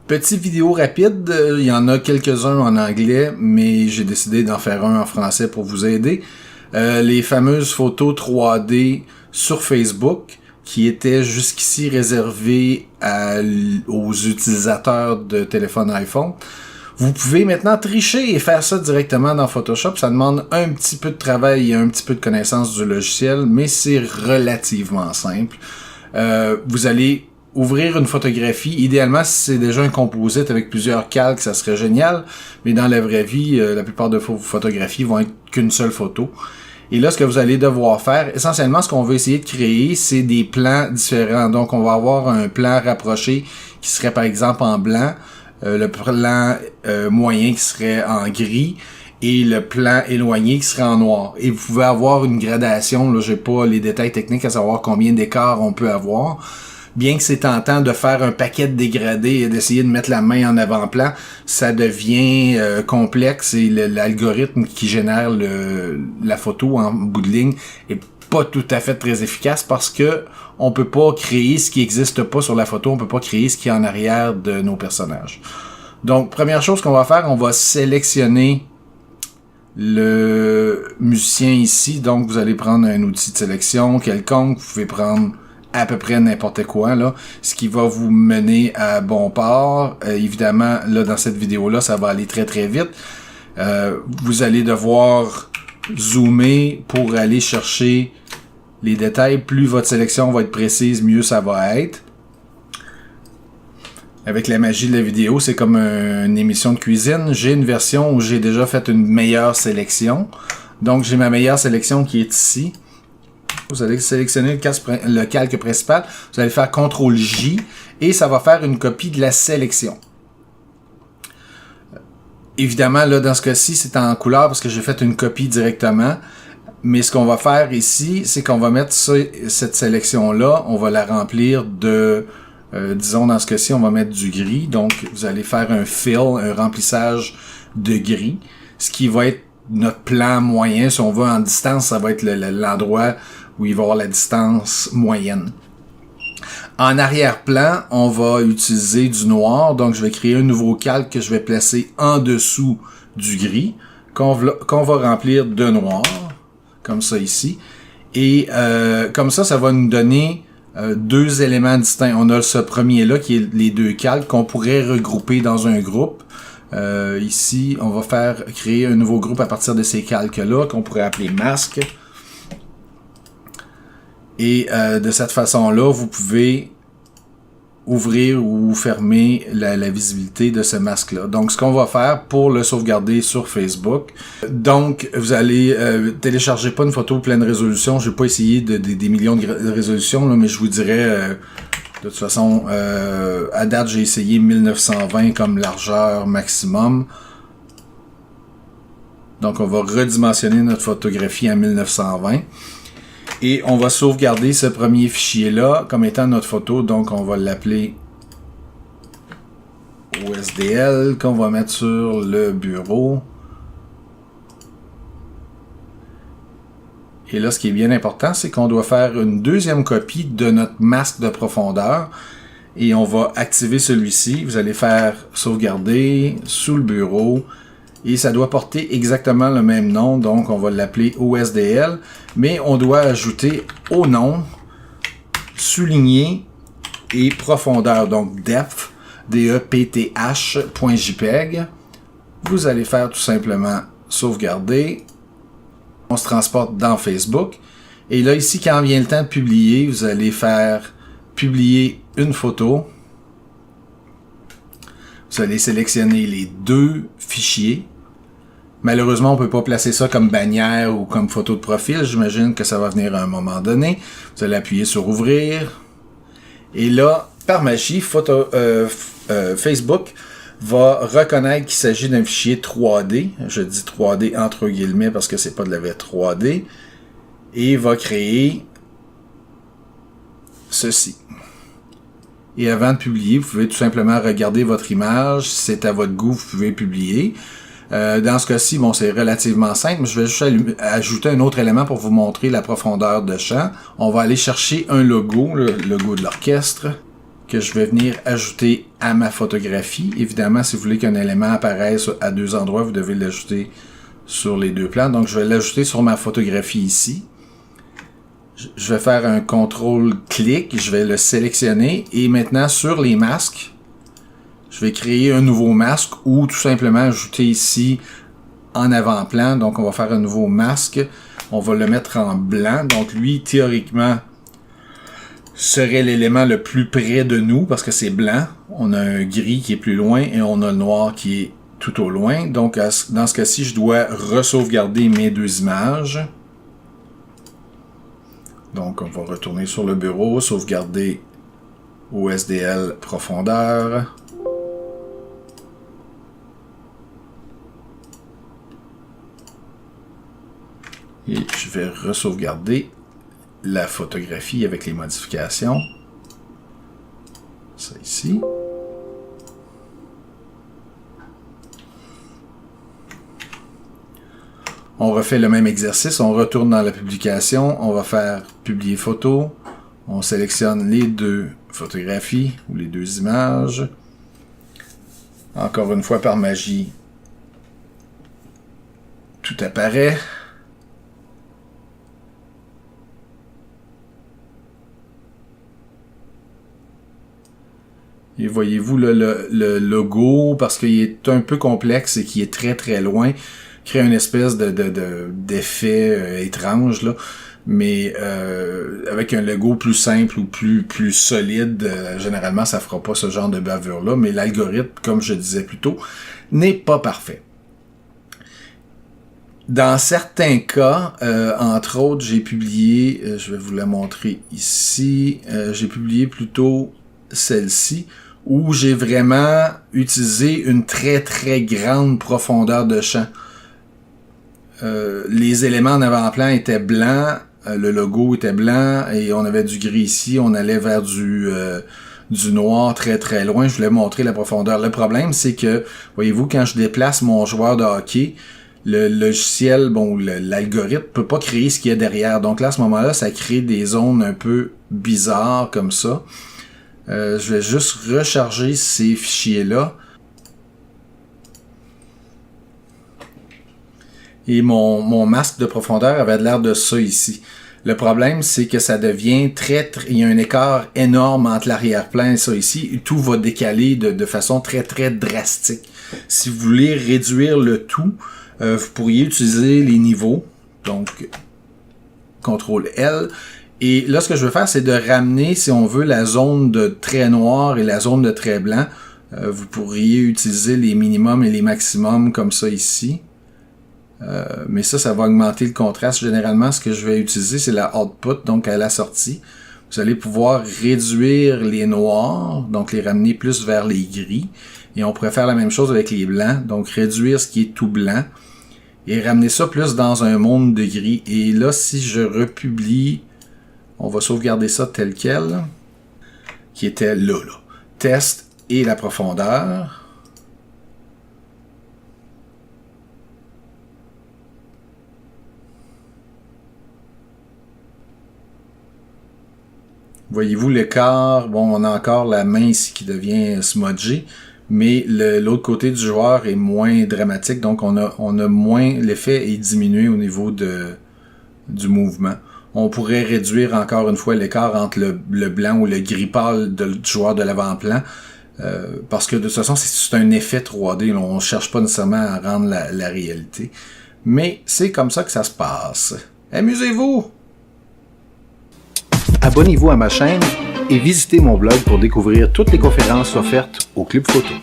Petite vidéo rapide, il y en a quelques-uns en anglais, mais j'ai décidé d'en faire un en français pour vous aider. Les fameuses photos 3D sur Facebook, qui étaient jusqu'ici réservées aux utilisateurs de téléphone iPhone. Vous pouvez maintenant tricher et faire ça directement dans Photoshop. Ça demande un petit peu de travail et un petit peu de connaissance du logiciel, mais c'est relativement simple. Vous allez ouvrir une photographie. Idéalement, si c'est déjà un composite avec plusieurs calques, ça serait génial. Mais dans la vraie vie, la plupart de vos photographies vont être qu'une seule photo. Et là, ce que vous allez devoir faire, essentiellement, ce qu'on veut essayer de créer, c'est des plans différents. Donc, on va avoir un plan rapproché qui serait, par exemple, en blanc, le plan moyen qui serait en gris, et le plan éloigné qui serait en noir. Et vous pouvez avoir une gradation, là, j'ai pas les détails techniques à savoir combien d'écarts on peut avoir. Bien que c'est tentant de faire un paquet de dégradés et d'essayer de mettre la main en avant-plan, ça devient complexe et l'algorithme qui génère la photo en bout de ligne est pas tout à fait très efficace parce que on peut pas créer ce qui existe pas sur la photo, on peut pas créer ce qui est en arrière de nos personnages. Donc, première chose qu'on va faire, on va sélectionner le musicien ici. Donc, vous allez prendre un outil de sélection quelconque, vous pouvez prendre à peu près n'importe quoi, là, ce qui va vous mener à bon port. Évidemment, là, dans cette vidéo-là, ça va aller très très vite. Vous allez devoir zoomer pour aller chercher les détails. Plus votre sélection va être précise, mieux ça va être. Avec la magie de la vidéo, c'est comme une émission de cuisine. J'ai une version où j'ai déjà fait une meilleure sélection. Donc, j'ai ma meilleure sélection qui est ici. Vous allez sélectionner le calque principal, vous allez faire CTRL-J et ça va faire une copie de la sélection. Évidemment, là, dans ce cas-ci, c'est en couleur parce que j'ai fait une copie directement. Mais ce qu'on va faire ici, c'est qu'on va mettre cette sélection-là, on va la remplir de, disons dans ce cas-ci, on va mettre du gris. Donc, vous allez faire un fill, un remplissage de gris, ce qui va être notre plan moyen. Si on va en distance, ça va être l'endroit où il va y avoir la distance moyenne. En arrière-plan, on va utiliser du noir. Donc, je vais créer un nouveau calque que je vais placer en dessous du gris, qu'on va remplir de noir, comme ça ici. Et comme ça, ça va nous donner deux éléments distincts. On a ce premier-là, qui est les deux calques, qu'on pourrait regrouper dans un groupe. Ici, on va créer un nouveau groupe à partir de ces calques-là, qu'on pourrait appeler masque. Et de cette façon-là, vous pouvez ouvrir ou fermer la visibilité de ce masque-là. Donc, ce qu'on va faire pour le sauvegarder sur Facebook. Donc, vous allez télécharger pas une photo pleine résolution. Je vais pas essayer des millions de résolutions, là, mais je vous dirais, de toute façon, à date, j'ai essayé 1920 comme largeur maximum. Donc, on va redimensionner notre photographie à 1920. Et on va sauvegarder ce premier fichier-là comme étant notre photo. Donc, on va l'appeler OSDL, qu'on va mettre sur le bureau. Et là, ce qui est bien important, c'est qu'on doit faire une deuxième copie de notre masque de profondeur. Et on va activer celui-ci. Vous allez faire sauvegarder sous le bureau. Et ça doit porter exactement le même nom, donc on va l'appeler OSDL, mais on doit ajouter au nom, souligner et profondeur, donc depth, depth.jpg. Vous allez faire tout simplement sauvegarder. On se transporte dans Facebook. Et là, ici, quand vient le temps de publier, vous allez faire publier une photo. Vous allez sélectionner les deux fichiers. Malheureusement, on peut pas placer ça comme bannière ou comme photo de profil. J'imagine que ça va venir à un moment donné. Vous allez appuyer sur ouvrir. Et là, par magie, Facebook va reconnaître qu'il s'agit d'un fichier 3D. Je dis 3D entre guillemets parce que c'est pas de la vraie 3D. Et va créer ceci. Et avant de publier, vous pouvez tout simplement regarder votre image. Si c'est à votre goût, vous pouvez publier. Dans ce cas-ci, bon, c'est relativement simple. Je vais juste ajouter un autre élément pour vous montrer la profondeur de champ. On va aller chercher un logo, le logo de l'orchestre, que je vais venir ajouter à ma photographie. Évidemment, si vous voulez qu'un élément apparaisse à deux endroits, vous devez l'ajouter sur les deux plans. Donc, je vais l'ajouter sur ma photographie ici. Je vais faire un contrôle-clic, je vais le sélectionner et maintenant sur les masques, je vais créer un nouveau masque ou tout simplement ajouter ici en avant-plan. Donc, on va faire un nouveau masque. On va le mettre en blanc. Donc, lui, théoriquement, serait l'élément le plus près de nous parce que c'est blanc. On a un gris qui est plus loin et on a le noir qui est tout au loin. Donc, dans ce cas-ci, je dois re-sauvegarder mes deux images. Donc, on va retourner sur le bureau, sauvegarder au SDL profondeur. Et je vais re-sauvegarder la photographie avec les modifications. Ça ici. On refait le même exercice, on retourne dans la publication, on va faire publier photo, on sélectionne les deux photographies ou les deux images. Encore une fois, par magie, tout apparaît. Et voyez-vous le logo, parce qu'il est un peu complexe et qu'il est très très loin, crée une espèce d'effet étrange, là. Mais avec un logo plus simple ou plus solide, généralement, ça fera pas ce genre de bavure-là. Mais l'algorithme, comme je disais plus tôt, n'est pas parfait. Dans certains cas, entre autres, j'ai publié, je vais vous la montrer ici, j'ai publié plutôt celle-ci, où j'ai vraiment utilisé une très très grande profondeur de champ. Les éléments en avant-plan étaient blancs, le logo était blanc et on avait du gris ici, on allait vers du noir très très loin. Je voulais montrer la profondeur. Le problème, c'est que, voyez-vous, quand je déplace mon joueur de hockey, le logiciel, bon, l'algorithme peut pas créer ce qu'il y a derrière. Donc là, à ce moment-là, ça crée des zones un peu bizarres comme ça. Je vais juste recharger ces fichiers-là. Et mon masque de profondeur avait l'air de ça ici. Le problème, c'est que ça devient il y a un écart énorme entre l'arrière-plan et ça ici. Et tout va décaler de façon très, très drastique. Si vous voulez réduire le tout, vous pourriez utiliser les niveaux. Donc, CTRL L. Et là, ce que je veux faire, c'est de ramener, si on veut, la zone de trait noir et la zone de trait blanc. Vous pourriez utiliser les minimums et les maximums comme ça ici. Mais ça va augmenter le contraste. Généralement, ce que je vais utiliser, c'est la output, donc à la sortie. Vous allez pouvoir réduire les noirs, donc les ramener plus vers les gris. Et on pourrait faire la même chose avec les blancs, donc réduire ce qui est tout blanc. Et ramener ça plus dans un monde de gris. Et là, si je republie, on va sauvegarder ça tel quel, qui était là. Test et la profondeur. Voyez-vous l'écart, bon, on a encore la main ici qui devient smudgée, mais l'autre côté du joueur est moins dramatique, donc on a moins, l'effet est diminué au niveau du mouvement. On pourrait réduire encore une fois l'écart entre le blanc ou le gris pâle du joueur de l'avant-plan, parce que de toute façon, c'est un effet 3D, là, on ne cherche pas nécessairement à rendre la réalité. Mais c'est comme ça que ça se passe. Amusez-vous! Abonnez-vous à ma chaîne et visitez mon blog pour découvrir toutes les conférences offertes au Club Photo.